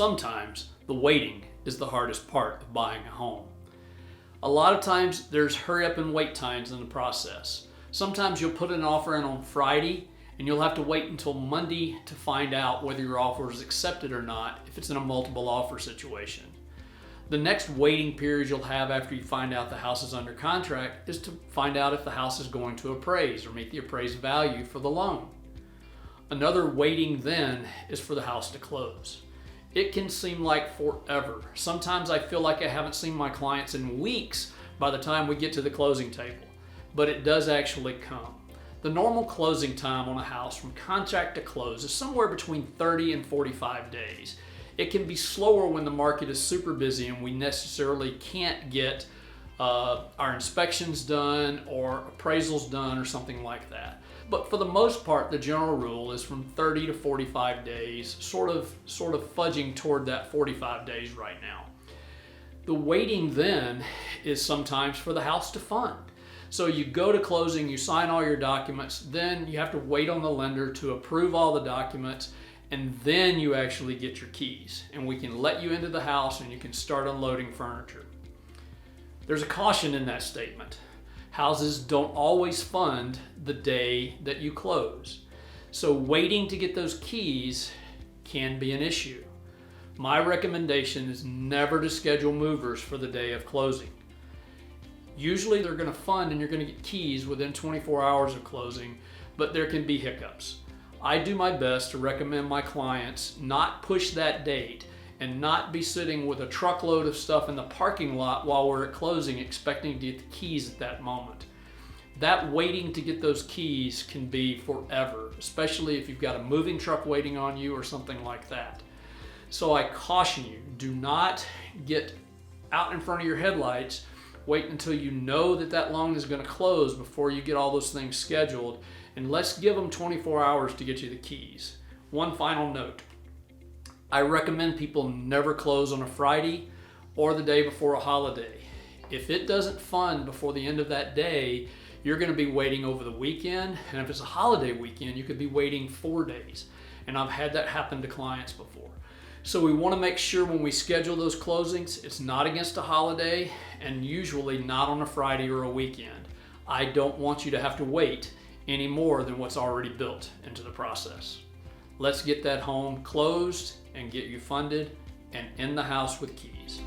sometimes the waiting is the hardest part of buying a home. A lot of times there's hurry up and wait times in the process. Sometimes you'll put an offer in on Friday and you'll have to wait until Monday to find out whether your offer is accepted or not if it's in a multiple offer situation. The next waiting period you'll have after you find out the house is under contract is to find out if the house is going to appraise or meet the appraised value for the loan. Another waiting then is for the house to close. It can seem like forever. Sometimes I feel like I haven't seen my clients in weeks by the time we get to the closing table, but it does actually come. The normal closing time on a house from contract to close is somewhere between 30 and 45 days. It can be slower when the market is super busy and we necessarily can't get our inspections done or appraisals done or something like that. But for the most part, the general rule is from 30 to 45 days, sort of fudging toward that 45 days right now. The waiting then is sometimes for the house to fund. So you go to closing, you sign all your documents, then you have to wait on the lender to approve all the documents, and then you actually get your keys. And we can let you into the house and you can start unloading furniture. There's a caution in that statement. Houses don't always fund the day that you close. So waiting to get those keys can be an issue. My recommendation is never to schedule movers for the day of closing. Usually they're going to fund and you're going to get keys within 24 hours of closing, but there can be hiccups. I do my best to recommend my clients not push that date and not be sitting with a truckload of stuff in the parking lot while we're at closing expecting to get the keys at that moment. That waiting to get those keys can be forever, especially if you've got a moving truck waiting on you or something like that. So I caution you, do not get out in front of your headlights. Wait until you know that loan is going to close before you get all those things scheduled, and let's give them 24 hours to get you the keys. One final note. I recommend people never close on a Friday or the day before a holiday. If it doesn't fund before the end of that day, you're going to be waiting over the weekend, and if it's a holiday weekend, you could be waiting 4 days. And I've had that happen to clients before. So we want to make sure when we schedule those closings, it's not against a holiday and usually not on a Friday or a weekend. I don't want you to have to wait any more than what's already built into the process. Let's get that home closed and get you funded and in the house with keys.